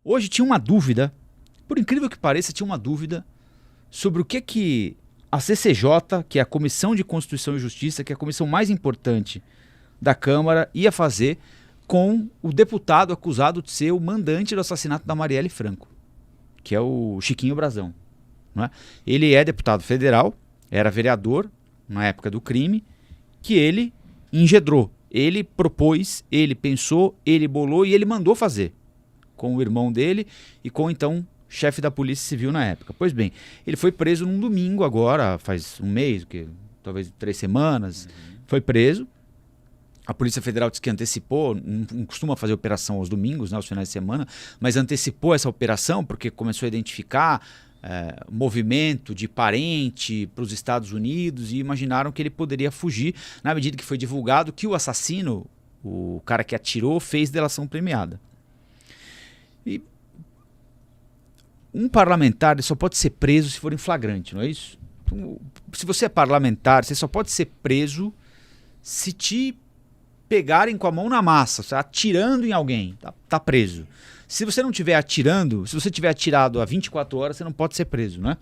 Hoje tinha uma dúvida, por incrível que pareça, tinha uma dúvida sobre o que a CCJ, que é a Comissão de Constituição e Justiça, que é a comissão mais importante da Câmara, ia fazer com o deputado acusado de ser o mandante do assassinato da Marielle Franco, que é o Chiquinho Brazão. Não é? Ele é deputado federal, era vereador na época do crime, que ele engendrou, ele propôs, ele pensou, ele bolou e ele mandou fazer, com o irmão dele e com então chefe da Polícia Civil na época. Pois bem, ele foi preso num domingo agora, faz um mês, talvez 3 semanas, foi preso. A Polícia Federal disse que antecipou, não costuma fazer operação aos domingos, né, aos finais de semana, mas antecipou essa operação porque começou a identificar movimento de parente para os Estados Unidos e imaginaram que ele poderia fugir na medida que foi divulgado que o assassino, o cara que atirou, fez delação premiada. E um parlamentar ele só pode ser preso se for em flagrante, não é isso? Então, se você é parlamentar, você só pode ser preso se te pegarem com a mão na massa, você atirando em alguém, tá preso. Se você não estiver atirando, se você tiver atirado há 24 horas, você não pode ser preso, né?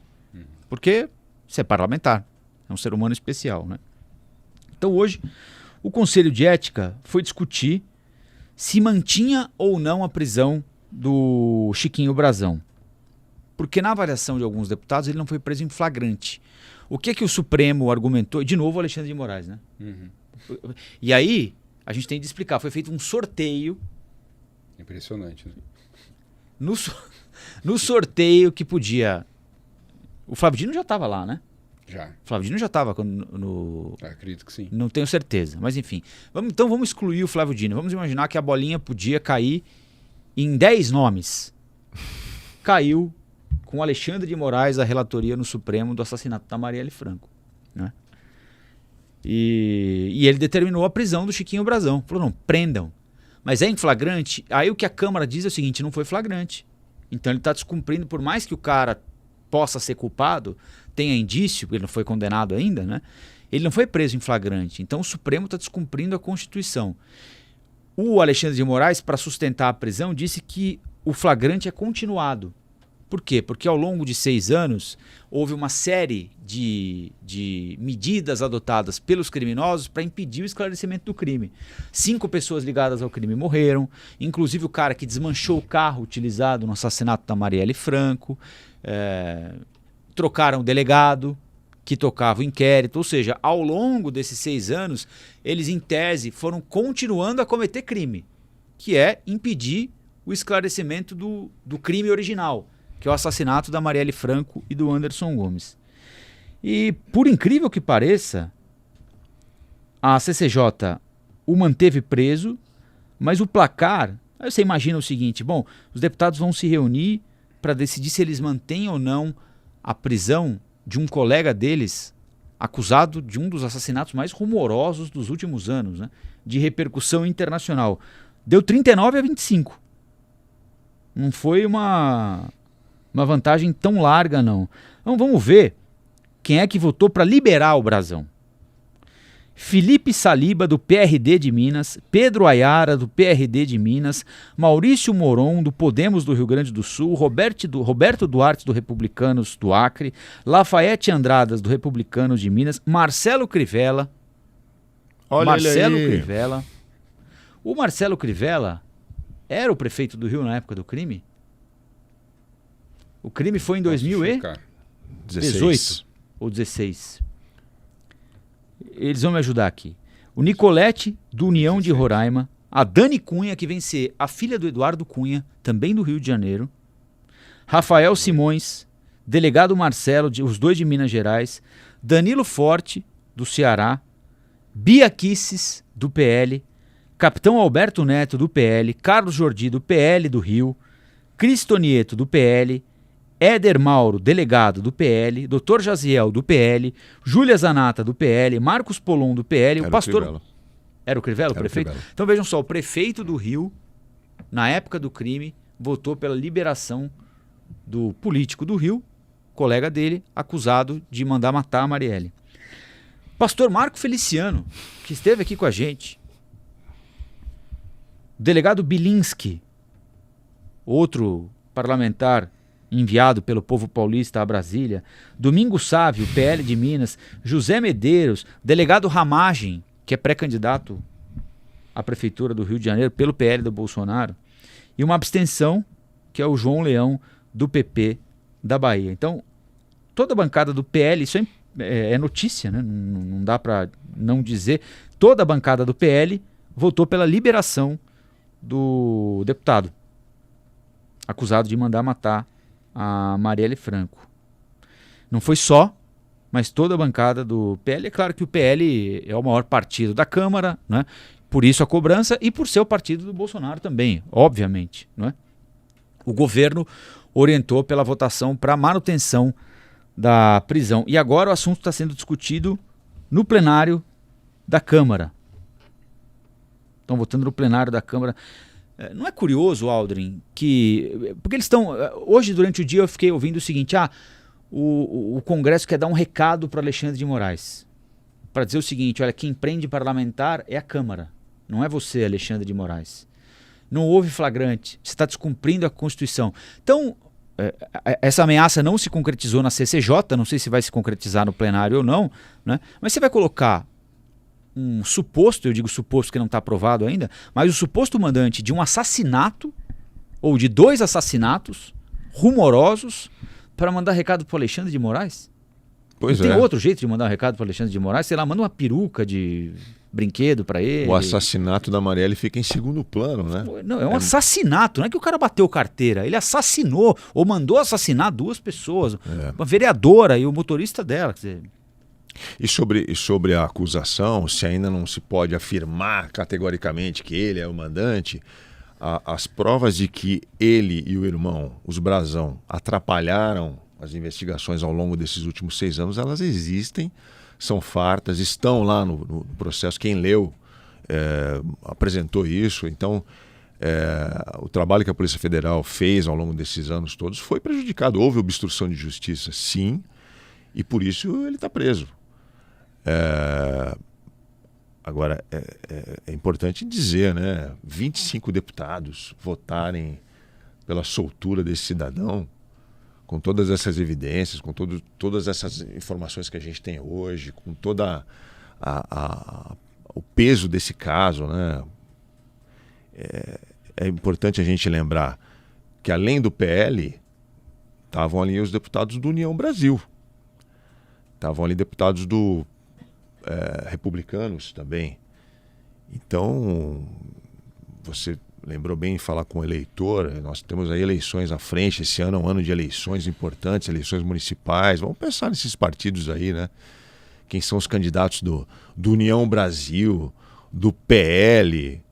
Porque você é parlamentar, é um ser humano especial, né? Então hoje, o Conselho de Ética foi discutir se mantinha ou não a prisão do Chiquinho Brazão. Porque na avaliação de alguns deputados ele não foi preso em flagrante. O que o Supremo argumentou? De novo o Alexandre de Moraes, né? E aí, a gente tem de explicar, foi feito um sorteio. Impressionante, né? No sorteio que podia... O Flávio Dino já estava lá, né? Já. O Flávio Dino já estava no... Acredito que sim. Não tenho certeza, mas enfim. Então vamos excluir o Flávio Dino. Vamos imaginar que a bolinha podia cair em 10 nomes. Caiu com Alexandre de Moraes a relatoria no Supremo do assassinato da Marielle Franco, né? E ele determinou a prisão do Chiquinho Brazão. Falou, não, prendam. Mas é em flagrante? Aí o que a Câmara diz é o seguinte, não foi flagrante. Então ele está descumprindo, por mais que o cara possa ser culpado, tenha indício, ele não foi condenado ainda, né? Ele não foi preso em flagrante. Então o Supremo está descumprindo a Constituição. O Alexandre de Moraes, para sustentar a prisão, disse que o flagrante é continuado. Por quê? Porque ao longo de 6 anos houve uma série de medidas adotadas pelos criminosos para impedir o esclarecimento do crime. 5 pessoas ligadas ao crime morreram, inclusive o cara que desmanchou o carro utilizado no assassinato da Marielle Franco, trocaram o delegado que tocava o inquérito, ou seja, ao longo desses 6 anos, eles em tese foram continuando a cometer crime, que é impedir o esclarecimento do crime original, que é o assassinato da Marielle Franco e do Anderson Gomes. E, por incrível que pareça, a CCJ o manteve preso, mas o placar... Aí você imagina o seguinte, bom, os deputados vão se reunir para decidir se eles mantêm ou não a prisão de um colega deles acusado de um dos assassinatos mais rumorosos dos últimos anos, né, de repercussão internacional. Deu 39-25. Não foi uma vantagem tão larga, não. Então vamos ver quem é que votou para liberar o Brazão. Felipe Saliba, do PRD de Minas, Pedro Ayara, do PRD de Minas, Maurício Moron, do Podemos do Rio Grande do Sul, Roberto Duarte, do Republicanos do Acre, Lafayette Andradas, do Republicanos de Minas, Marcelo Crivella. Olha Marcelo ele aí. Crivella. O Marcelo Crivella era o prefeito do Rio na época do crime? O crime foi em 2018 ou 16. Eles vão me ajudar aqui. O Nicolete, do União de Roraima. A Dani Cunha, que vem ser a filha do Eduardo Cunha, também do Rio de Janeiro. Rafael Simões, delegado Marcelo, os dois de Minas Gerais. Danilo Forte, do Ceará. Bia Kisses, do PL. Capitão Alberto Neto, do PL. Carlos Jordi, do PL do Rio. Cristonieto, do PL. Éder Mauro, delegado do PL, Dr. Jaziel, do PL, Júlia Zanata, do PL, Marcos Polon, do PL, o pastor... Era o Crivella, o prefeito? Crivella. Então vejam só, o prefeito do Rio, na época do crime, votou pela liberação do político do Rio, colega dele, acusado de mandar matar a Marielle. Pastor Marco Feliciano, que esteve aqui com a gente. O delegado Bilinski, outro parlamentar enviado pelo povo paulista a Brasília, Domingos Sávio, PL de Minas, José Medeiros, delegado Ramagem, que é pré-candidato à prefeitura do Rio de Janeiro pelo PL do Bolsonaro, e uma abstenção, que é o João Leão, do PP da Bahia. Então, toda a bancada do PL, isso é notícia, né? Não dá para não dizer, toda a bancada do PL votou pela liberação do deputado acusado de mandar matar a Marielle Franco. Não foi só, mas toda a bancada do PL. É claro que o PL é o maior partido da Câmara, né? Por isso a cobrança e por ser o partido do Bolsonaro também, obviamente, não é? O governo orientou pela votação para manutenção da prisão. E agora o assunto está sendo discutido no plenário da Câmara. Estão votando no plenário da Câmara. Não é curioso, Aldrin, que... Porque eles estão... Hoje, durante o dia, eu fiquei ouvindo o seguinte, o Congresso quer dar um recado para Alexandre de Moraes. Para dizer o seguinte, olha, quem prende parlamentar é a Câmara. Não é você, Alexandre de Moraes. Não houve flagrante. Você está descumprindo a Constituição. Então, essa ameaça não se concretizou na CCJ, não sei se vai se concretizar no plenário ou não, né? Mas você vai colocar um suposto, eu digo suposto que não está aprovado ainda, mas o suposto mandante de um assassinato, ou de 2 assassinatos rumorosos, para mandar recado para o Alexandre de Moraes? Pois Tem outro jeito de mandar um recado para o Alexandre de Moraes? Sei lá, manda uma peruca de brinquedo para ele. O assassinato da Marielle fica em segundo plano, né? Não, é um assassinato, não é que o cara bateu carteira, ele assassinou ou mandou assassinar 2 pessoas, uma vereadora e o motorista dela, quer dizer... E sobre a acusação, se ainda não se pode afirmar categoricamente que ele é o mandante, as provas de que ele e o irmão, os Brazão, atrapalharam as investigações ao longo desses últimos 6 anos, elas existem, são fartas, estão lá no processo. Quem leu apresentou isso. Então, o trabalho que a Polícia Federal fez ao longo desses anos todos foi prejudicado. Houve obstrução de justiça, sim, e por isso ele está preso. Agora, é importante dizer, né? 25 deputados votarem pela soltura desse cidadão, com todas essas evidências, com todas essas informações que a gente tem hoje, com toda o peso desse caso, né? É importante a gente lembrar que, além do PL, estavam ali os deputados do União Brasil, estavam ali deputados do republicanos também. Então, você lembrou bem de falar com o eleitor, nós temos aí eleições à frente, esse ano é um ano de eleições importantes, eleições municipais, vamos pensar nesses partidos aí, né? Quem são os candidatos do União Brasil, do PL,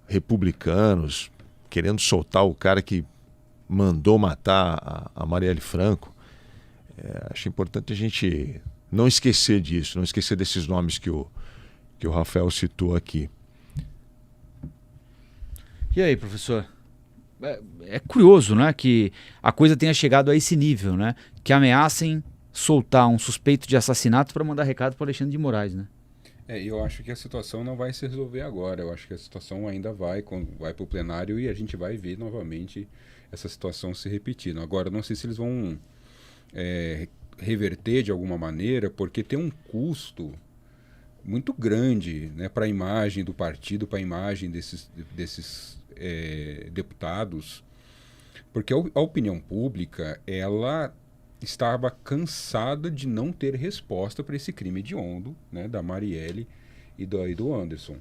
republicanos, querendo soltar o cara que mandou matar a Marielle Franco. Acho importante a gente não esquecer disso, não esquecer desses nomes que o Rafael citou aqui. E aí, professor? É curioso, né, que a coisa tenha chegado a esse nível, né? Que ameacem soltar um suspeito de assassinato para mandar recado para Alexandre de Moraes, né? Eu acho que a situação não vai se resolver agora. Eu acho que a situação ainda vai para o plenário e a gente vai ver novamente essa situação se repetindo. Agora, não sei se eles vão reverter de alguma maneira, porque tem um custo muito grande, né, para a imagem do partido, para a imagem desses deputados, porque a opinião pública, ela estava cansada de não ter resposta para esse crime hediondo, né, da Marielle e do Anderson.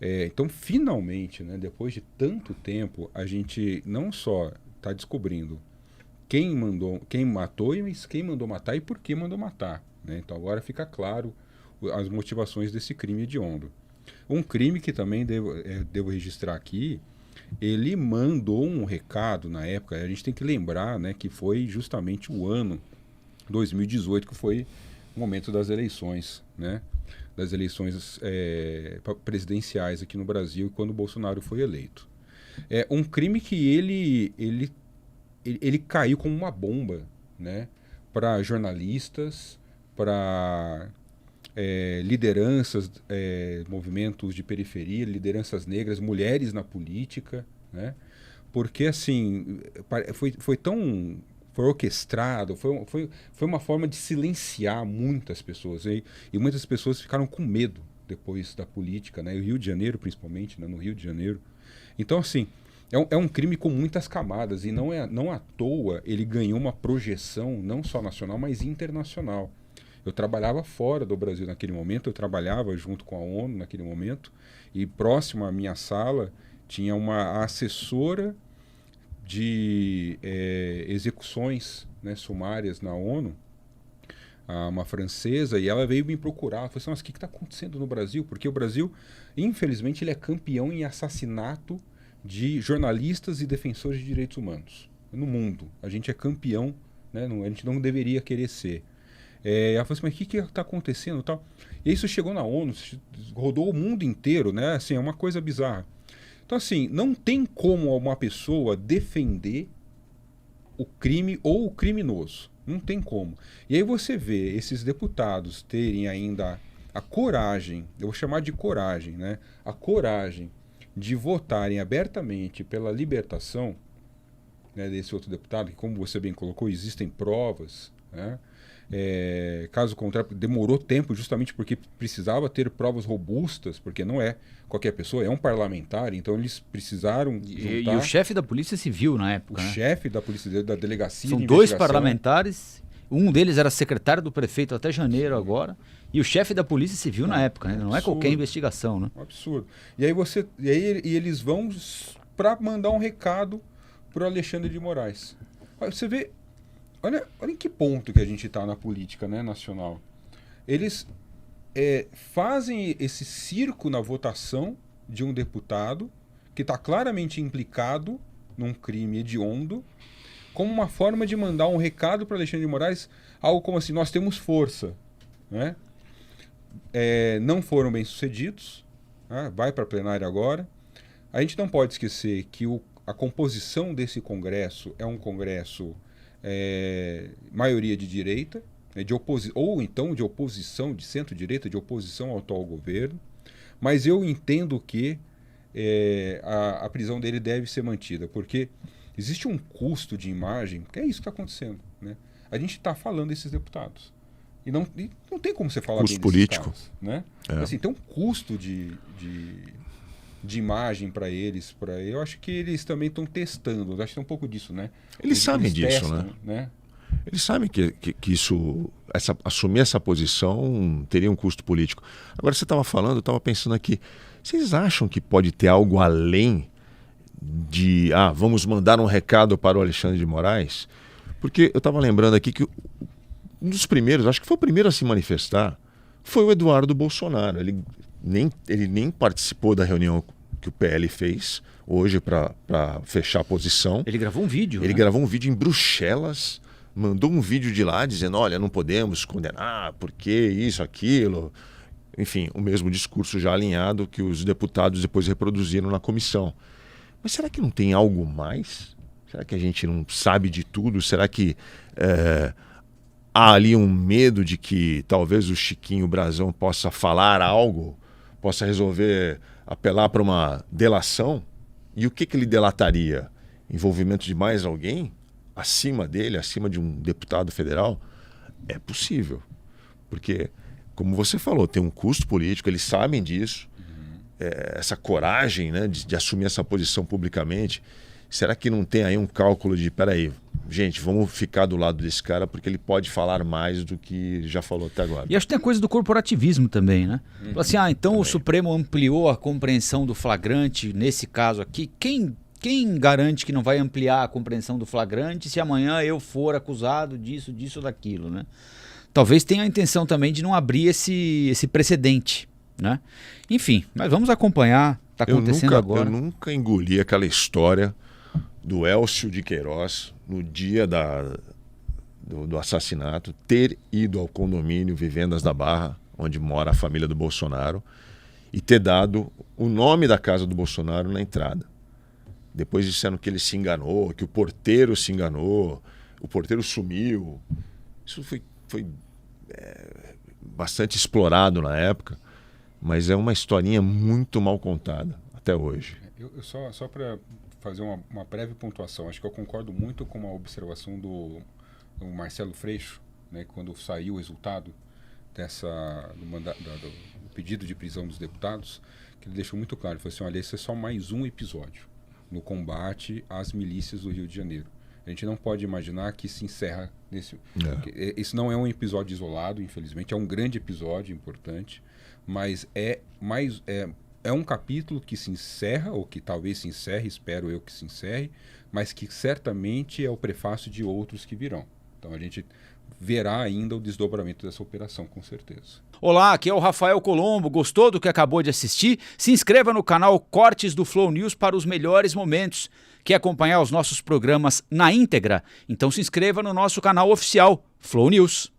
Então, finalmente, né, depois de tanto tempo, a gente não só está descobrindo quem matou, mas quem mandou matar e por que mandou matar, né? Então agora fica claro as motivações desse crime hediondo. Um crime que também devo registrar aqui, ele mandou um recado na época, a gente tem que lembrar, né, que foi justamente o ano 2018, que foi o momento das eleições, né, das eleições presidenciais aqui no Brasil, quando o Bolsonaro foi eleito. É um crime que ele caiu como uma bomba, né, para jornalistas, para lideranças, movimentos de periferia, lideranças negras, mulheres na política, né? porque assim, foi tão... Foi orquestrado, foi uma forma de silenciar muitas pessoas. E muitas pessoas ficaram com medo depois da política, né? E o Rio de Janeiro, principalmente, né? No Rio de Janeiro. Então, assim, é um crime com muitas camadas. E não à toa ele ganhou uma projeção não só nacional, mas internacional. Eu trabalhava fora do Brasil naquele momento, eu trabalhava junto com a ONU naquele momento, e próximo à minha sala tinha uma assessora de execuções, né, sumárias na ONU, uma francesa, e ela veio me procurar. Ela falou assim, mas o que está acontecendo no Brasil? Porque o Brasil, infelizmente, ele é campeão em assassinato de jornalistas e defensores de direitos humanos. No mundo, a gente é campeão, né, a gente não deveria querer ser. Ela falou assim, mas o que está acontecendo? Tal? E isso chegou na ONU, rodou o mundo inteiro, né? Assim, é uma coisa bizarra. Então, assim, não tem como uma pessoa defender o crime ou o criminoso. Não tem como. E aí você vê esses deputados terem ainda a coragem, eu vou chamar de coragem, né? A coragem de votarem abertamente pela libertação, né, desse outro deputado, que, como você bem colocou, existem provas, né? Caso contrário, demorou tempo justamente porque precisava ter provas robustas, porque não é qualquer pessoa, é um parlamentar, então eles precisaram juntar... E o chefe da Polícia Civil na época, o né? chefe da Polícia, da Delegacia São de dois Investigação. parlamentares, um deles era secretário do prefeito até janeiro agora, e o chefe da Polícia Civil na época, né? Não é qualquer investigação, né? Um absurdo. E aí eles vão para mandar um recado para o Alexandre de Moraes. Você vê, olha em que ponto que a gente está na política, né, nacional. Eles fazem esse circo na votação de um deputado que está claramente implicado num crime hediondo, como uma forma de mandar um recado para Alexandre de Moraes, algo como assim, nós temos força, né? Não foram bem sucedidos, né? Vai para a plenária agora. A gente não pode esquecer que a composição desse Congresso é um Congresso maioria de direita, né, ou então de oposição, de centro-direita, de oposição ao atual governo. Mas eu entendo que a prisão dele deve ser mantida, porque existe um custo de imagem, que é isso que está acontecendo, né? A gente está falando desses deputados. E não tem como você falar custo bem político, desses caras, né? Assim, tem um custo de imagem para eles. Eu acho que eles também estão testando. Eu acho que tem um pouco disso, né? Eles sabem disso, testam, né? Eles sabem que isso, assumir essa posição teria um custo político. Agora, você estava falando, eu estava pensando aqui, vocês acham que pode ter algo além de, vamos mandar um recado para o Alexandre de Moraes? Porque eu estava lembrando aqui que um dos primeiros, acho que foi o primeiro a se manifestar, foi o Eduardo Bolsonaro. Ele nem participou da reunião que o PL fez hoje para fechar a posição. Ele gravou um vídeo. Ele gravou um vídeo em Bruxelas, mandou um vídeo de lá dizendo, olha, não podemos condenar, porque isso, aquilo. Enfim, o mesmo discurso já alinhado que os deputados depois reproduziram na comissão. Mas será que não tem algo mais? Será que a gente não sabe de tudo? Será que há ali um medo de que talvez o Chiquinho Brazão possa falar algo, possa resolver apelar para uma delação? E o que ele delataria? Envolvimento de mais alguém acima dele, acima de um deputado federal? É possível. Porque, como você falou, tem um custo político, eles sabem disso. Essa coragem, né, de assumir essa posição publicamente. Será que não tem aí um cálculo de, peraí, gente, vamos ficar do lado desse cara porque ele pode falar mais do que já falou até agora? E acho que tem a coisa do corporativismo também, né? Assim, então também. O Supremo ampliou a compreensão do flagrante nesse caso aqui. Quem garante que não vai ampliar a compreensão do flagrante se amanhã eu for acusado disso, ou daquilo, né? Talvez tenha a intenção também de não abrir esse precedente, né? Enfim, mas vamos acompanhar, está acontecendo agora. Eu nunca engoli aquela história do Elcio de Queiroz, no dia do assassinato, ter ido ao condomínio Vivendas da Barra, onde mora a família do Bolsonaro, e ter dado o nome da casa do Bolsonaro na entrada. Depois disseram que ele se enganou, que o porteiro se enganou, o porteiro sumiu. Isso foi bastante explorado na época, mas é uma historinha muito mal contada até hoje. Só para fazer uma breve pontuação. Acho que eu concordo muito com a observação do Marcelo Freixo, né, quando saiu o resultado do pedido de prisão dos deputados, que ele deixou muito claro. Ele falou assim, olha, esse é só mais um episódio no combate às milícias do Rio de Janeiro. A gente não pode imaginar que se encerra nesse... Isso não é um episódio isolado, infelizmente. É um grande episódio, importante, mas é um capítulo que se encerra, ou que talvez se encerre, espero eu que se encerre, mas que certamente é o prefácio de outros que virão. Então a gente verá ainda o desdobramento dessa operação, com certeza. Olá, aqui é o Rafael Colombo. Gostou do que acabou de assistir? Se inscreva no canal Cortes do Flow News para os melhores momentos. Quer acompanhar os nossos programas na íntegra? Então se inscreva no nosso canal oficial, Flow News.